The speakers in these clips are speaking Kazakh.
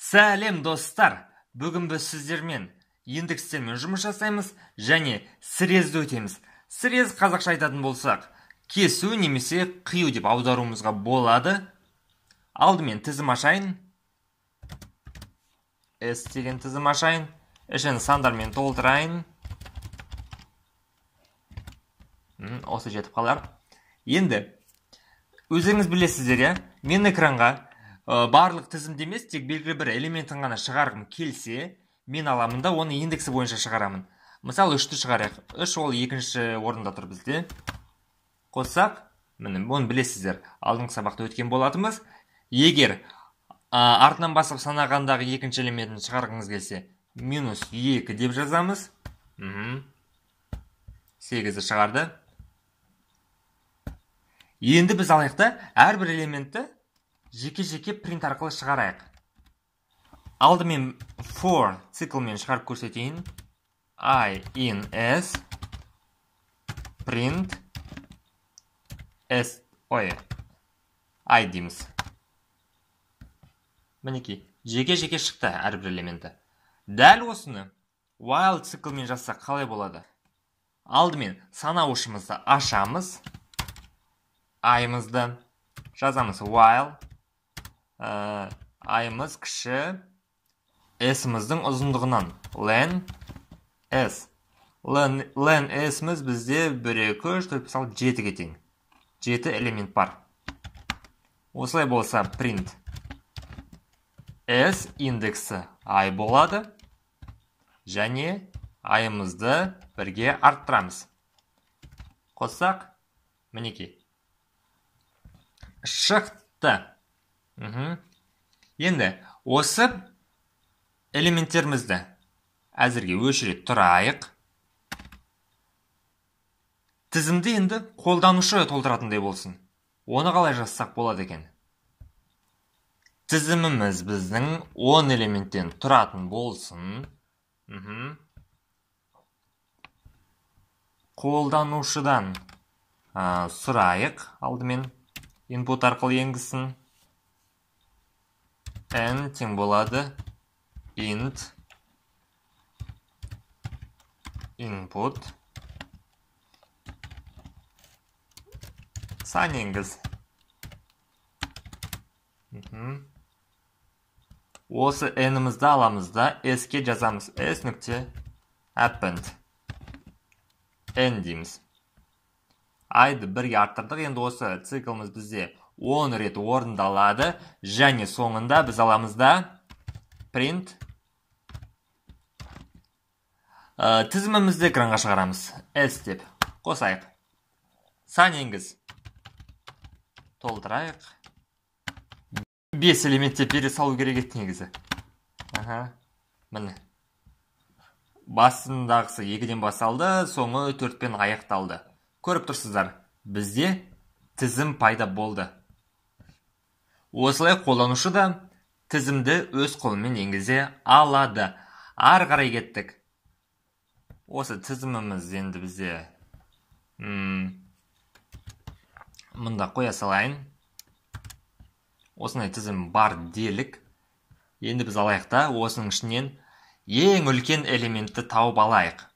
Сәлем достар! Бүгін біз сіздермен индекстермен жұмыс жасаймыз және сірезді өтеміз. Сірез қазақша айтатын болсақ, кесу немесе қию деп аударуымызға болады. Алдымен тізім ашайын. S деген тізім ашайын. Ішін сандармен толтырайын. Осы жетіп қалар. Енді, өзіңіз білесіздер, мен экранға барлық тізімде емес, тек белгілі бір элементін ғана шығарғым келсе, мен аламын да оны индексі бойынша шығарамын. Мысалы, 3-ті шығарайық. 3 ол екінші орында тұр бізде. Қоссақ, оны білесіздер, алдыңғы сабақта өткен болатынбыз. Егер артынан басып санағандағы екінші элементін шығарғыңыз келсе, -2 деп жазамыз. 8-ді шығарды. Енді біз алайықта әрбір элементті жеке-жеке принт арқылы шығарайық. Алдымен for циклмен шығарып көрсетейін. I in S print S I дейміз. Мінеки, жеке-жеке шықты әрбір элементі. Дәл осыны while циклмен жазсақ қалай болады? Алдымен санауышымызды ашамыз. I-мызды жазамыз while I-мыз кіші S-мыздың ұзындығынан len S. Len S-мыз бізде 1, 2, 3, 4, 5, 7-ге тең. 7 элемент бар. Осылай болса print S индексі I болады және I-мызды бірге арттырамыз. Қоссақ, мінеки. Шықты. Енді осы элементтерімізді әзірге өшіре тұрайық. Тізімді енді қолданушы толтыратындай болсын. Оны қалай жазсақ болады екен? Тізіміміз біздің 10 элементтен тұратын болсын. Қолданушыдан сұрайық. Алдымен input арқылы енгізсін. N тең болады int input сан енгіз. Осы n-імізді аламыз да s-ке жазамыз. S нүкте append n дейміз. I-ды бірге арттырдық. Енді осы цикліміз бізде 10 рет орындалады және соңында біз аламыз да print тізімімізді экранға шығарамыз. S деп қосайық. Сан енгіз. Толтырайық. 5 элементте пере салу керек еді негізі. Міне. Басындағысы 2-ден басталды, соңы 4-пен аяқталды. Көріп тұрсыздар, бізде тізім пайда болды. Осылай қолданушы да тізімді өз қолымен енгізе алады. Ары қарай кеттік. Осы тізіміміз енді бізде мұнда қоя салайын. Осындай тізім бар делік. Енді біз алайықта осының ішінен ең үлкен элементті тауып алайық.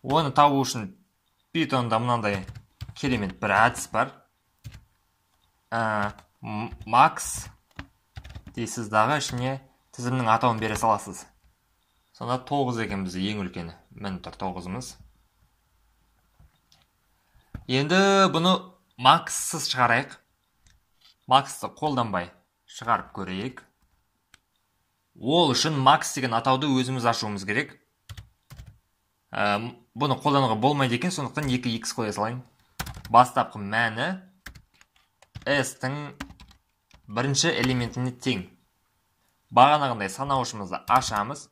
Оны табу үшін Python'да мынандай керемет бір әдіс бар. Max дейсіз дағы ішіне тізімнің атауын бере саласыз. Сонда 9 екен бізде ең үлкені. Мін тұр 9-ымыз. Енді бұны Max-сыз шығарайық. Max-ты қолданбай шығарып көрейік. Ол үшін Max деген атауды өзіміз ашуымыз керек. Бұны қолдануға болмайды екен, сондықтан 2x қоя салайын. Бастапқы мәні S-тің бірінші элементіне тең. Бағанағындай санауышымызды ашамыз.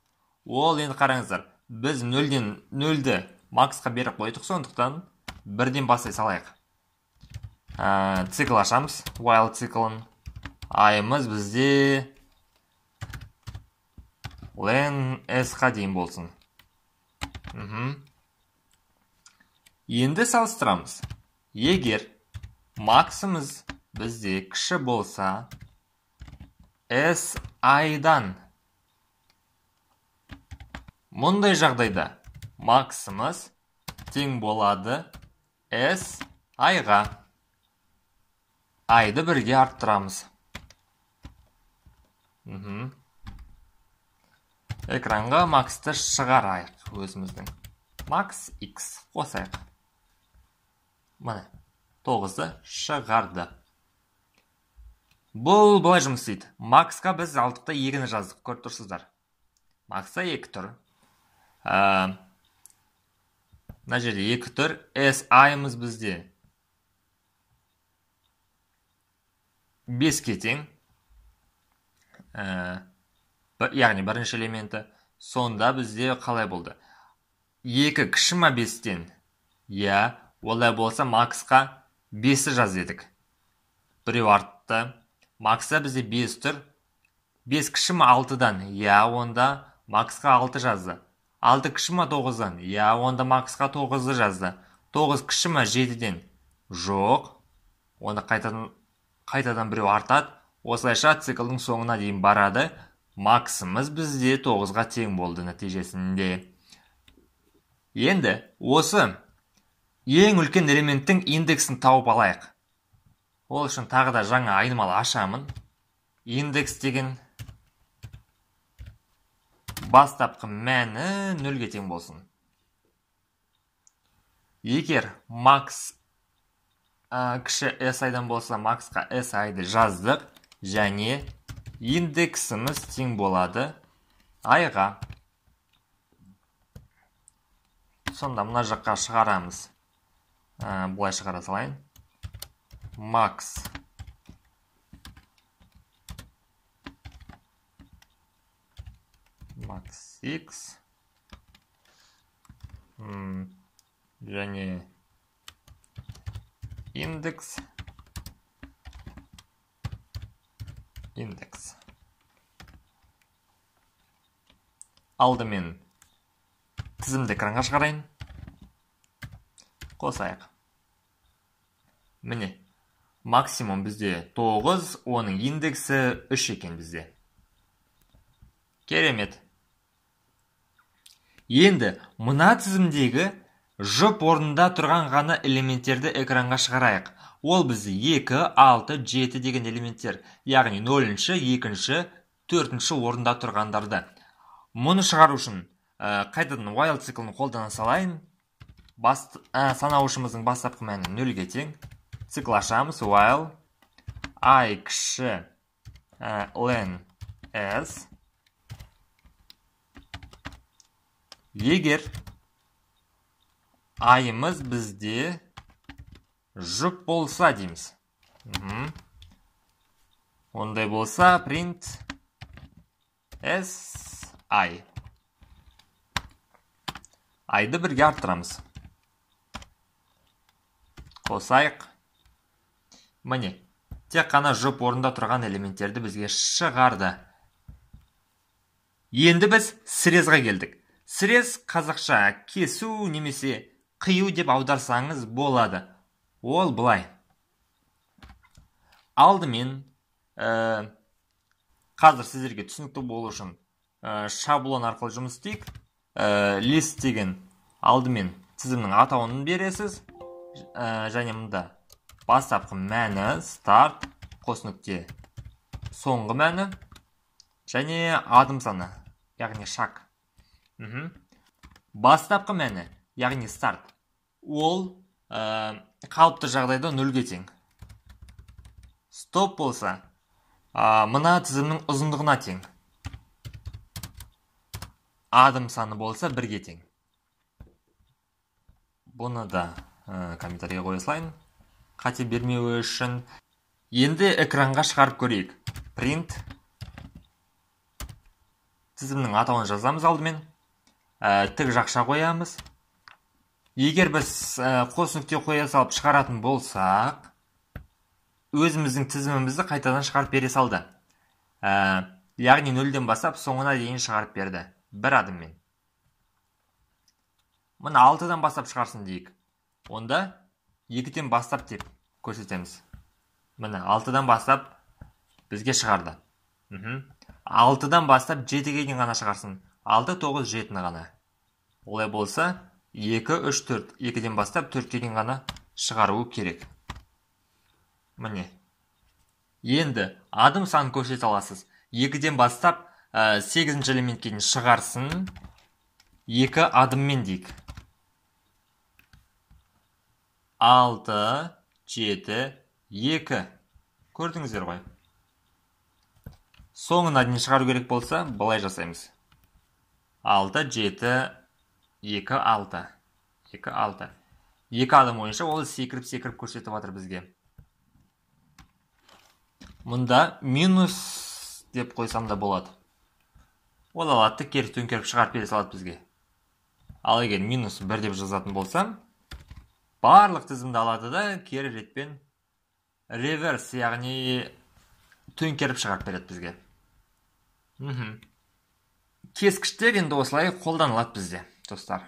Ол енді қараңыздар, біз 0-ден 0-ді Max-қа беріп қойдық, сондықтан 1-ден бастай салайық. Цикл ашамыз, while циклын. I-мыз бізде len S-қа дейін болсын. Енді салыстырамыз. Егер Max-ымыз бізде кіші болса, SI'дан. Мұндай жағдайда максымыз тең болады SI'ға. Айды бірге арттырамыз. Экранға максты шығарайық өзіміздің. Max X қосайық. Міне, 9-ды шығарды. Бұл бұлай жұмыс істейді. Максқа біз алдықта 2-ні жаздық, көріп тұрсыздар. Макста 2 тұр. Мына жерде 2 тұр. SI'мыз бізде 5-ке тең. Яғни бірінші элементі. Сонда бізде қалай болды? 2 кіші ма 5-тен? Я, олай болса максқа 5-ті жаз дедік. Біреу артты. Макста бізде 5 тұр. 5 кіші ма 6-дан? Я, онда максқа 6 жазды. 6 кіші ма 9-дан? Я, онда максқа 9-ды жазды. 9 кіші ма 7-ден? Жоқ. Онда қайтадан біреу артады. Осылайша циклдің соңына дейін барады. Максымыз бізде 9-ға тең болды нәтижесінде. Енді осы ең үлкен элементтің индексін тауып алайық. Ол үшін тағы да жаңа айнымалы ашамын. Индекс деген бастапқы мәні 0-ге тең болсын. Егер макс кіші SI'дан болса, максқа SI'ді жаздық, және индексіміз тең болады айға. Сонда мына жаққа шығарамыз. Бұлай шығара салайын. Max X және индекс алдымен тізімді экранға шығарайын. Қосайық. Міне, максимум бізде 9, оның индексі 3 екен бізде. Керемет. Енді мына тізімдегі жұп орнында тұрған ғана элементтерді экранға шығарайық. Ол бізде 2, 6, 7 деген элементтер. Яғни 0-ші, 2-ші, 4-ші орында тұрғандарды. Мұны шығару үшін қайтадан while циклын қолдана салайын. Санауышымыздың бастапқы мәні 0-ге тең. Цикл ашамыз. While I кіші len s. Егер айымыз бізде жұп болса дейміз. Ондай болса print s I. Айды бірге арттырамыз. Қосайық. Міне, тек қана жұп орында тұрған элементтерді бізге шығарды. Енді біз срезға келдік. Срез қазақша кесу немесе қию деп аударсаңыз болады. Ол бұлай. Алдымен, қазір сіздерге түсінікті болу үшін шаблон арқылы жұмыс істейік. List деген алдымен тізімнің атауын бересіз. Және мұнда бастапқы мәні start, қос нүкте соңғы мәні, және адым саны, яғни шаг. Бастапқы мәні, яғни start, ол қалыпты жағдайда 0-ге тең. Стоп болса, мына тізімнің ұзындығына тең. Адым саны болса 1-ге тең. Бұны да комментарийға қоя салайын. Қате бермеуі үшін. Енді экранға шығарып көрейік. Print. Тізімнің атауын жазамыз алдымен. Тік жақша қоямыз. Егер біз қос нүкте қоя салып шығаратын болсақ, өзіміздің тізімімізді қайтадан шығарып бере салды. Яғни 0-ден бастап соңына дейін шығарып берді. Бір адыммен. Мұны 6-дан бастап шығарсын дейік. Онда 2-ден бастап деп көрсетеміз. Міне 6-дан бастап бізге шығарды. 6-дан бастап 7-ге дейін ғана шығарсын. 6, 9, 7-ні ғана. Олай болса, 2, 3, 4. 2-ден бастап 4-ке дейін ғана шығаруы керек. Міне. Енді адым санын көрсете аласыз. 2-ден бастап 8-ші элементке дейін шығарсын. 2 адыммен дейік. 6, 7, 2. Көрдіңіздер ғой. Соңына дейін шығару керек болса, былай жасаймыз. 6, 7, 2, 6. 2, 6. 2 адым ойынша ол секіріп көрсетіп жатыр бізге. Мұнда минус деп қойсам да болады. Ол алады, кері төңкеріп шығарып бере салады бізге. Ал егер минус 1 деп жазатын болсам, барлық тізімді алады да кері ретпен реверс, яғни төңкеріп шығарып береді бізге. Кескіштер енді осылай қолданылады бізде, достар.